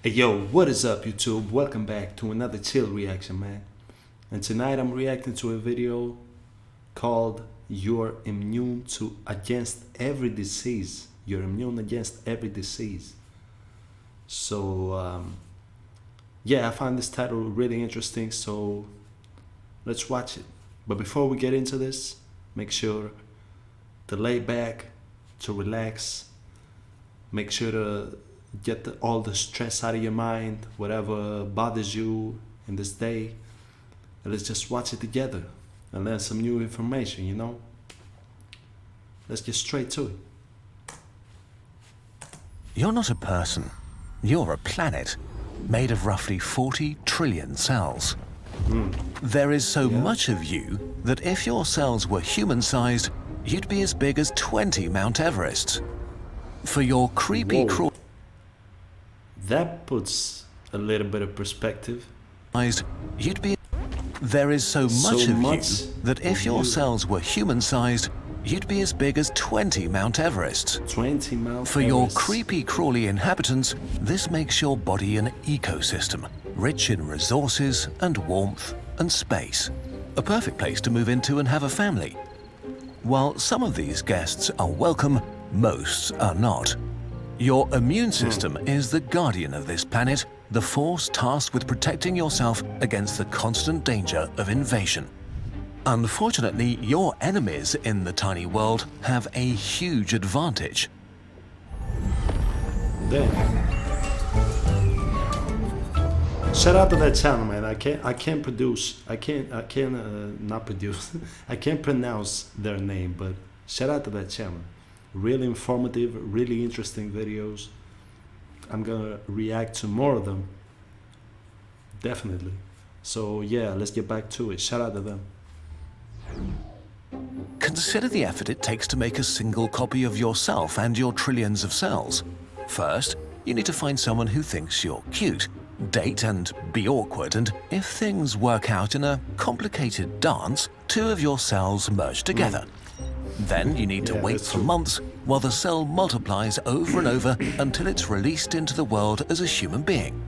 Hey yo, what is up YouTube? Welcome back to another chill reaction, man. And tonight I'm reacting to a video called You're Immune to Against Every Disease. You're immune against every disease. So yeah, I find this title really interesting, so let's watch it. But before we get into this, make sure to lay back, to relax, make sure to get all the stress out of your mind, whatever bothers you in this day, and let's just watch it together and learn some new information, you know? Let's get straight to it. You're not a person, you're a planet made of roughly 40 trillion cells. There is so much of you that if your cells were human-sized, you'd be as big as 20 Mount Everests. For your creepy-crawly, That puts a little bit of perspective. you'd be. There is so much of you that if your cells were human-sized, you'd be as big as 20 Mount Everests. 20 Mount For your Everest. creepy-crawly inhabitants, this makes your body an ecosystem, rich in resources and warmth and space. A perfect place to move into and have a family. While some of these guests are welcome, most are not. Your immune system is the guardian of this planet, the force tasked with protecting yourself against the constant danger of invasion. Unfortunately, your enemies in the tiny world have a huge advantage. Damn. Shout out to that channel, man. I can't not produce. I can't pronounce their name, but shout out to that channel. Really informative, really interesting videos. I'm gonna react to more of them, definitely. So yeah, let's get back to it. Shout out to them. Consider the effort it takes to make a single copy of yourself and your trillions of cells. First, you need to find someone who thinks you're cute, date and be awkward, and if things work out in a complicated dance, two of your cells merge together. Then you need to wait for months while the cell multiplies over and over until it's released into the world as a human being.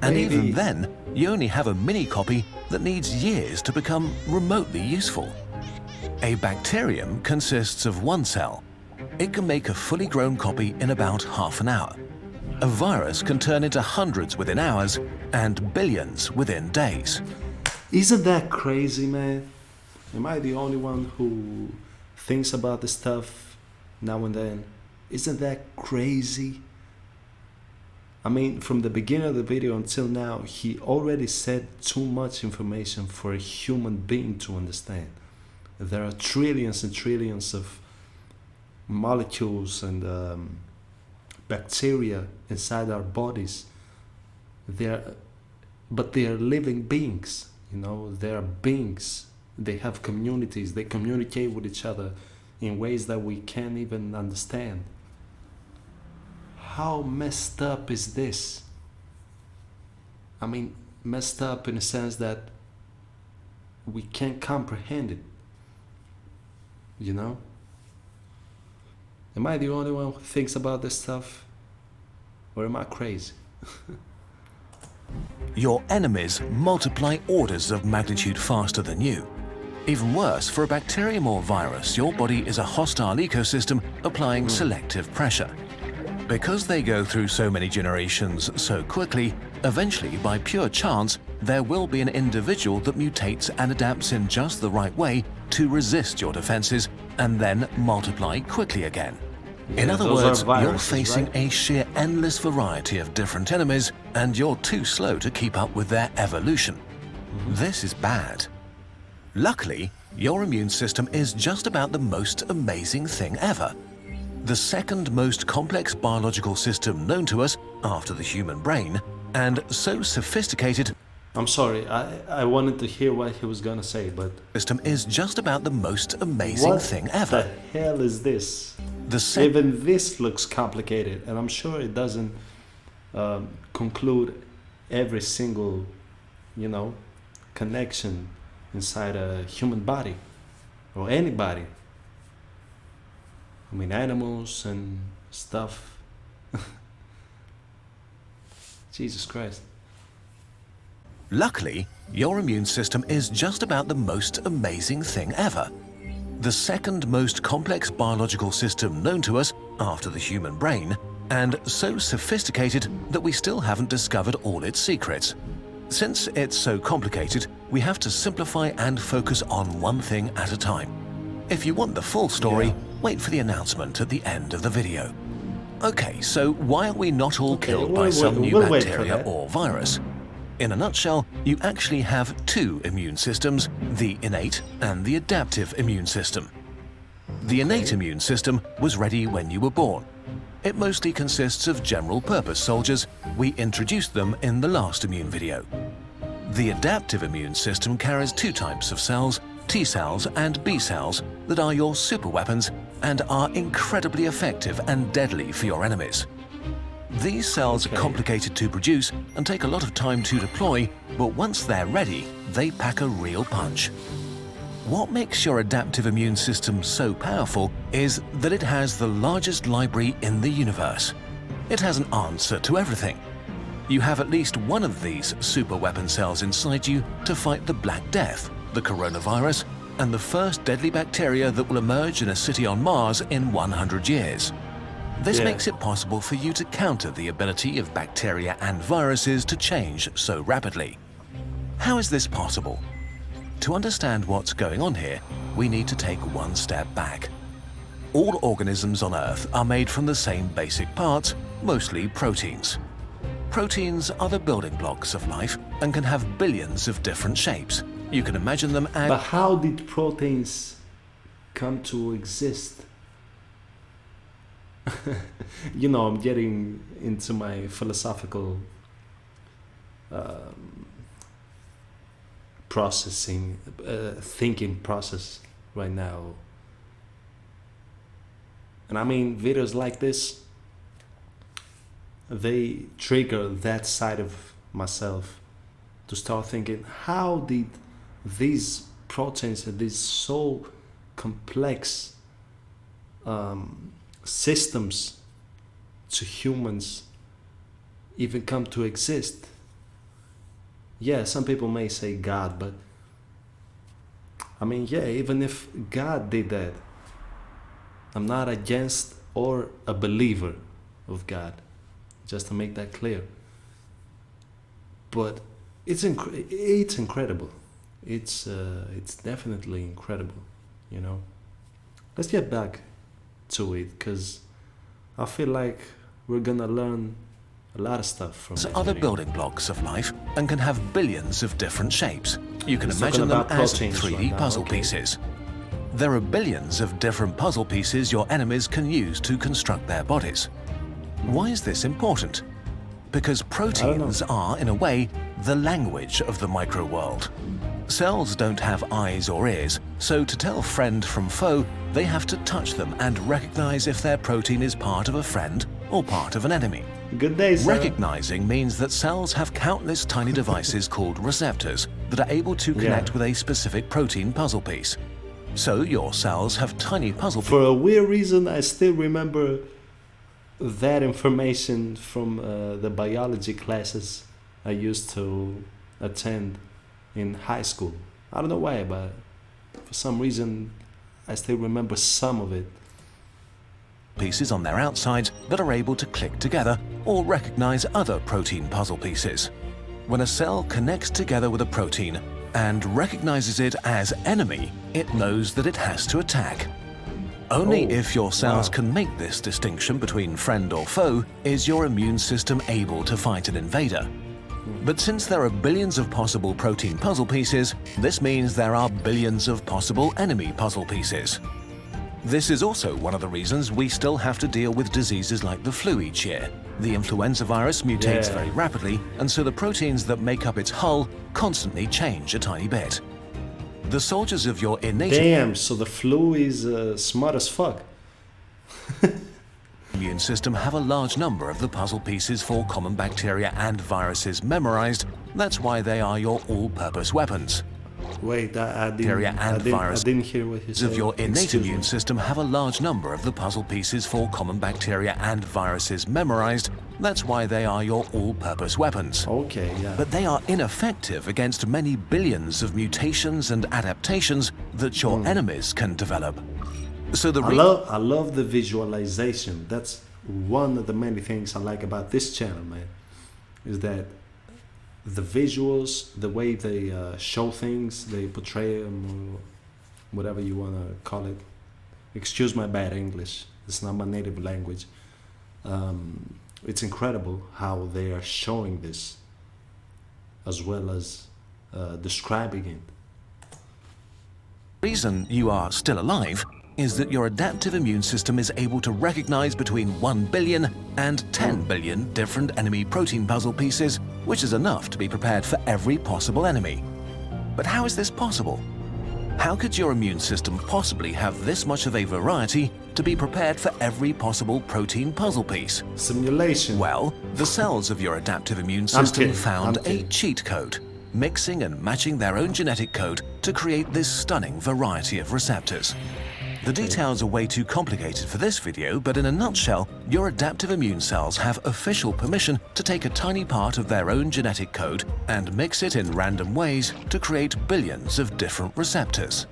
And even then, you only have a mini copy that needs years to become remotely useful. A bacterium consists of one cell. It can make a fully grown copy in about half an hour. A virus can turn into hundreds within hours and billions within days. Isn't that crazy, man? Am I the only one who thinks about this stuff now and then? Isn't that crazy? I mean, from the beginning of the video until now, he already said too much information for a human being to understand. There are trillions and trillions of molecules and bacteria inside our bodies. But they are living beings, you know, they are beings. They have communities, they communicate with each other in ways that we can't even understand. How messed up is this? I mean, messed up in the sense that we can't comprehend it, you know? Am I the only one who thinks about this stuff? Or am I crazy? Your enemies multiply orders of magnitude faster than you. Even worse, for a bacterium or virus, your body is a hostile ecosystem applying selective pressure. Because they go through so many generations so quickly, eventually, by pure chance, there will be an individual that mutates and adapts in just the right way to resist your defenses and then multiply quickly again. In other words, you're facing a sheer endless variety of different enemies, and you're too slow to keep up with their evolution. This is bad. Luckily, your immune system is just about the most amazing thing ever. The second most complex biological system known to us after the human brain, and so sophisticated. I'm sorry, I wanted to hear what he was gonna say, but System is just about the most amazing thing ever. What the hell is this? The Even this looks complicated, and I'm sure it doesn't conclude every single, you know, connection inside a human body or anybody. I mean, animals and stuff. Jesus Christ. Luckily, your immune system is just about the most amazing thing ever. The second most complex biological system known to us after the human brain, and so sophisticated that we still haven't discovered all its secrets. Since it's so complicated, we have to simplify and focus on one thing at a time. If you want the full story, wait for the announcement at the end of the video. Okay, so why are we not all killed by some new bacteria or virus? In a nutshell, you actually have two immune systems, the innate and the adaptive immune system. The innate immune system was ready when you were born. It mostly consists of general-purpose soldiers. We introduced them in the last immune video. The adaptive immune system carries two types of cells, T cells and B cells, that are your superweapons and are incredibly effective and deadly for your enemies. These cells are complicated to produce and take a lot of time to deploy, but once they're ready, they pack a real punch. What makes your adaptive immune system so powerful is that it has the largest library in the universe. It has an answer to everything. You have at least one of these super weapon cells inside you to fight the Black Death, the coronavirus, and the first deadly bacteria that will emerge in a city on Mars in 100 years. This makes it possible for you to counter the ability of bacteria and viruses to change so rapidly. How is this possible? To understand what's going on here, we need to take one step back. All organisms on Earth are made from the same basic parts, mostly proteins. Proteins are the building blocks of life and can have billions of different shapes. You can imagine them as... But how did proteins come to exist? You know, I'm getting into my philosophical thinking process right now. And I mean, videos like this, they trigger that side of myself to start thinking, how did these proteins and these so complex systems to humans even come to exist? Yeah, some people may say God, but I mean, yeah, even if God did that, I'm not against or a believer of God, just to make that clear. But it's incredible. It's definitely incredible, you know. Let's get back to it, because I feel like we're gonna learn a lot of stuff from it. Other building blocks of life and can have billions of different shapes. You can imagine them as 3D puzzle pieces. There are billions of different puzzle pieces your enemies can use to construct their bodies. Why is this important? Because proteins are, in a way, the language of the micro world. Cells don't have eyes or ears, so to tell friend from foe, they have to touch them and recognize if their protein is part of a friend or part of an enemy. Good day, sir. Recognizing means that cells have countless tiny devices called receptors that are able to connect with a specific protein puzzle piece. So your cells have tiny puzzle pieces. For a weird reason, I still remember that information from the biology classes I used to attend in high school. I don't know why, but for some reason I still remember some of it. Pieces on their outsides that are able to click together or recognize other protein puzzle pieces. When a cell connects together with a protein and recognizes it as enemy, it knows that it has to attack. Only if your cells can make this distinction between friend or foe is your immune system able to fight an invader. But since there are billions of possible protein puzzle pieces, this means there are billions of possible enemy puzzle pieces. This is also one of the reasons we still have to deal with diseases like the flu each year. The influenza virus mutates very rapidly, and so the proteins that make up its hull constantly change a tiny bit. The soldiers of your innate... Damn, so the flu is smart as fuck. immune system have a large number of the puzzle pieces for common bacteria and viruses memorized. That's why they are your all-purpose weapons. Wait, I didn't hear what you said. Of your innate immune system have a large number of the puzzle pieces for common bacteria and viruses memorized. That's why they are your all-purpose weapons. Okay, yeah. But they are ineffective against many billions of mutations and adaptations that your enemies can develop. So the I love the visualization. That's one of the many things I like about this channel, man. Is that the visuals, the way they show things, they portray them, or whatever you want to call it. Excuse my bad English. It's not my native language. It's incredible how they are showing this, as well as describing it. The reason you are still alive is that your adaptive immune system is able to recognize between 1 billion and 10 billion different enemy protein puzzle pieces, which is enough to be prepared for every possible enemy. But how is this possible? How could your immune system possibly have this much of a variety to be prepared for every possible protein puzzle piece? Simulation. Well, the cells of your adaptive immune system found a kidding. cheat code, mixing and matching their own genetic code to create this stunning variety of receptors. The details are way too complicated for this video, but in a nutshell, your adaptive immune cells have official permission to take a tiny part of their own genetic code and mix it in random ways to create billions of different receptors.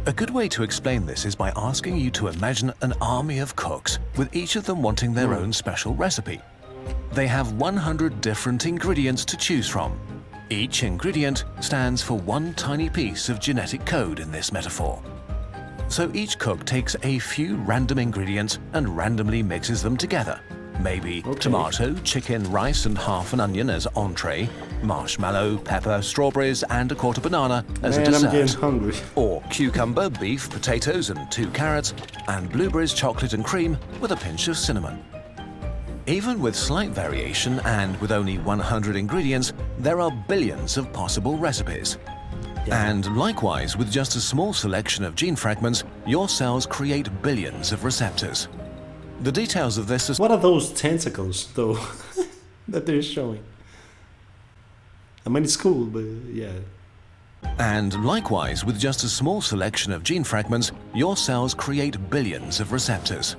A good way to explain this is by asking you to imagine an army of cooks, with each of them wanting their own special recipe. They have 100 different ingredients to choose from. Each ingredient stands for one tiny piece of genetic code in this metaphor. So each cook takes a few random ingredients and randomly mixes them together. Maybe tomato, chicken, rice and half an onion as entree, marshmallow, pepper, strawberries and a quarter banana as a dessert. I'm getting hungry. Or cucumber, beef, potatoes and 2 carrots, and blueberries, chocolate and cream with a pinch of cinnamon. Even with slight variation and with only 100 ingredients, there are billions of possible recipes. And likewise, with just a small selection of gene fragments, your cells create billions of receptors. The details of this are... What are those tentacles, though, that they're showing? I mean, it's cool, but yeah. And likewise, with just a small selection of gene fragments, your cells create billions of receptors.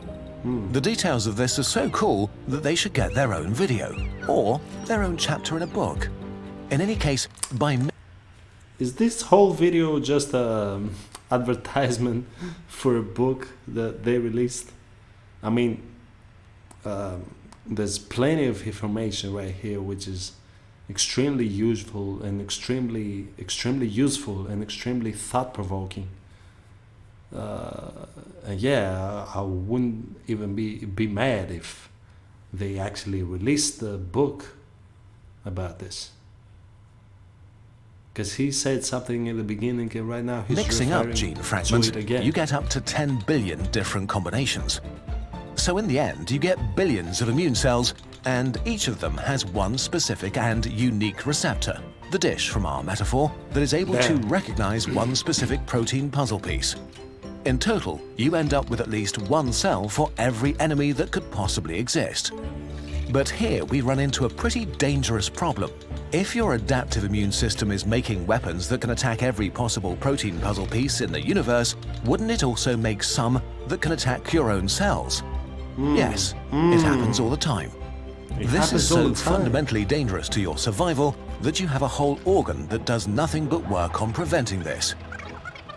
The details of this are so cool that they should get their own video, or their own chapter in a book. In any case, by... Is this whole video just an advertisement for a book that they released? I mean, there's plenty of information right here, which is extremely useful and extremely useful and extremely thought-provoking. And yeah, I wouldn't even be mad if they actually released a book about this. Because he said something in the beginning, and right now he's mixing up referring gene to fragments, it again. you get up to 10 billion different combinations. So in the end, you get billions of immune cells, and each of them has one specific and unique receptor, the dish from our metaphor, that is able to recognize one specific protein puzzle piece. In total, you end up with at least one cell for every enemy that could possibly exist. But here we run into a pretty dangerous problem. If your adaptive immune system is making weapons that can attack every possible protein puzzle piece in the universe, wouldn't it also make some that can attack your own cells? Yes, it happens all the time. This is so fundamentally dangerous to your survival that you have a whole organ that does nothing but work on preventing this.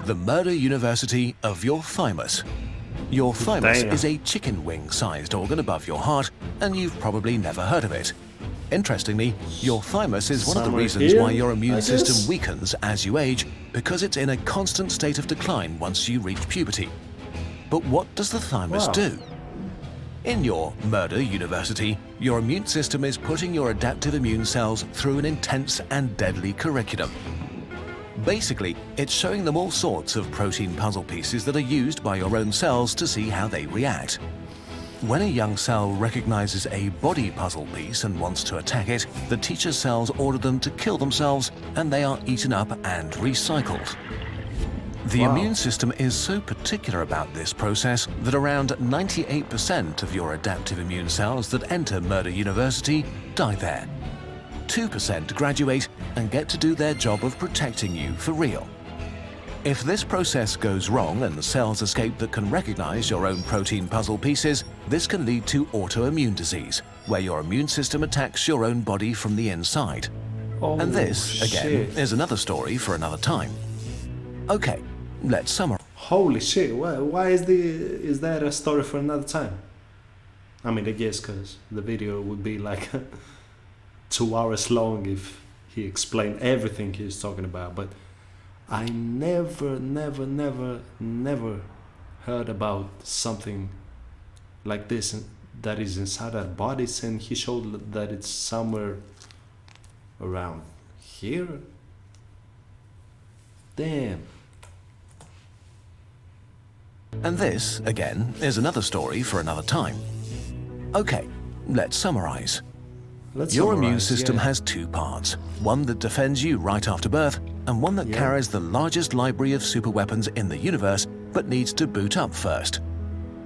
The murder university of your thymus. Your thymus is a chicken wing-sized organ above your heart, and you've probably never heard of it. Interestingly, your thymus is one of the reasons why your immune system weakens as you age, because it's in a constant state of decline once you reach puberty. But what does the thymus do? In your murder university, your immune system is putting your adaptive immune cells through an intense and deadly curriculum. Basically, it's showing them all sorts of protein puzzle pieces that are used by your own cells to see how they react. When a young cell recognizes a body puzzle piece and wants to attack it, the teacher's cells order them to kill themselves, and they are eaten up and recycled. The immune system is so particular about this process that around 98% of your adaptive immune cells that enter Murder University die there. 2% graduate and get to do their job of protecting you for real. If this process goes wrong and the cells escape that can recognize your own protein puzzle pieces, this can lead to autoimmune disease, where your immune system attacks your own body from the inside. Oh, And this, again, shit. is another story for another time. Okay, let's summarize. Holy shit! Why is that a story for another time? I mean, I guess because the video would be like 2 hours long if he explained everything he's talking about. But I never heard about something like this that is inside our bodies, and he showed that it's somewhere around here. Damn. And this, again, is another story for another time. Okay, let's summarize. Your immune system has two parts, one that defends you right after birth, and one that carries the largest library of superweapons in the universe, but needs to boot up first.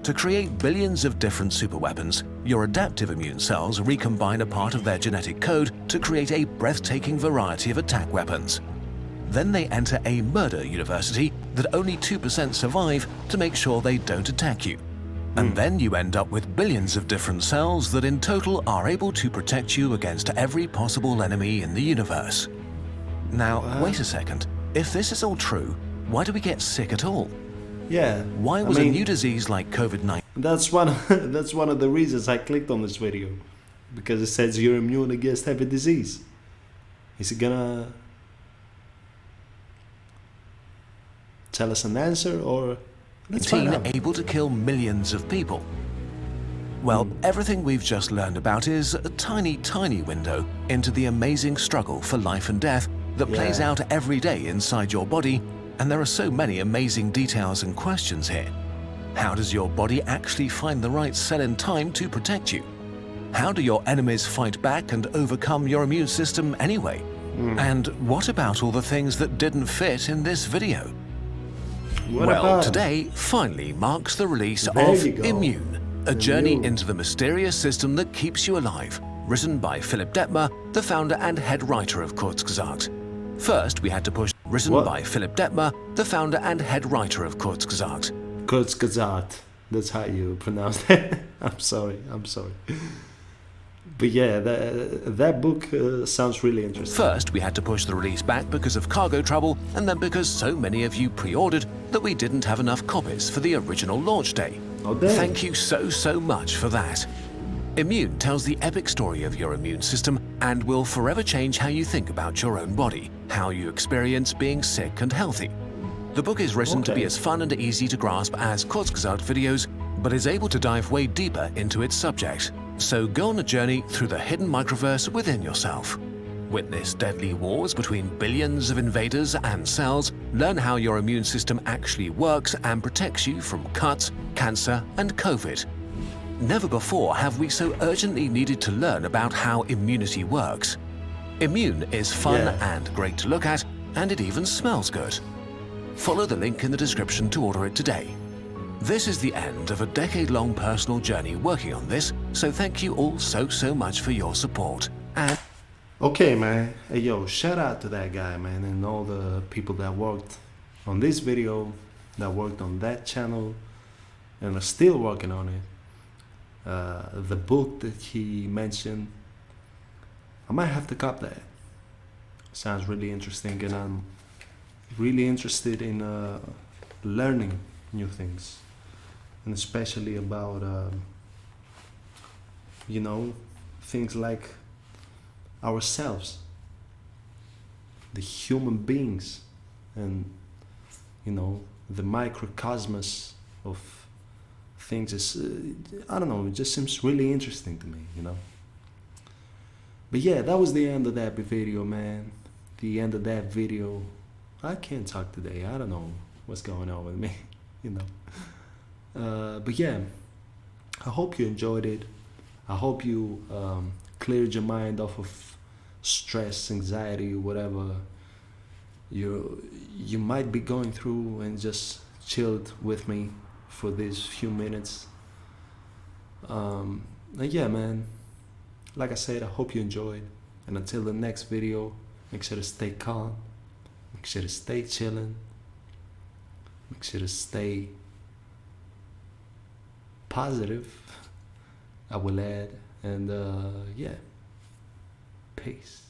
To create billions of different superweapons, your adaptive immune cells recombine a part of their genetic code to create a breathtaking variety of attack weapons. Then they enter a murder university that only 2% survive to make sure they don't attack you. And then you end up with billions of different cells that in total are able to protect you against every possible enemy in the universe. Now, wait a second. If this is all true, why do we get sick at all? Yeah. Why was a new disease like COVID-19? That's one of the reasons I clicked on this video, because it says you're immune against every disease. Is it gonna tell us an answer, or let's find out. Able to kill millions of people? Well, everything we've just learned about is a tiny window into the amazing struggle for life and death that plays out every day inside your body, and there are so many amazing details and questions here. How does your body actually find the right cell in time to protect you? How do your enemies fight back and overcome your immune system anyway? And what about all the things that didn't fit in this video? Well, today finally marks the release of Immune, a journey into the mysterious system that keeps you alive, written by Philipp Detmer, the founder and head writer of Kurzgesagt. First, we had to push by Philipp Detmer, the founder and head writer of Kurzgesagt. Kurzgesagt. That's how you pronounce it. I'm sorry. But yeah, that book sounds really interesting. First, we had to push the release back because of cargo trouble, and then because so many of you pre-ordered that we didn't have enough copies for the original launch day. Oh, damn. Thank you so much for that. Immune tells the epic story of your immune system and will forever change how you think about your own body, how you experience being sick and healthy. The book is written to be as fun and easy to grasp as Kurzgesagt videos, but is able to dive way deeper into its subject. So go on a journey through the hidden microverse within yourself. Witness deadly wars between billions of invaders and cells, learn how your immune system actually works and protects you from cuts, cancer, and COVID. Never before have we so urgently needed to learn about how immunity works. Immune is fun and great to look at, and it even smells good. Follow the link in the description to order it today. This is the end of a decade-long personal journey working on this, so thank you all so much for your support. And okay, man. Hey, yo, shout out to that guy, man, and all the people that worked on this video, that worked on that channel, and are still working on it. The book that he mentioned, I might have to cop that. Sounds really interesting, and I'm really interested in learning new things, and especially about things like ourselves, the human beings, and the microcosmos of things. Is I don't know, it just seems really interesting to me, But yeah, that was the end of that video, man. The end of that video. I can't talk today. I don't know what's going on with me, But yeah, I hope you enjoyed it. I hope you cleared your mind off of stress, anxiety, whatever you might be going through, and just chilled with me for these few minutes. And yeah, man, like I said, I hope you enjoyed, and until the next video, make sure to stay calm, make sure to stay chilling, make sure to stay positive, I will add, And yeah, peace.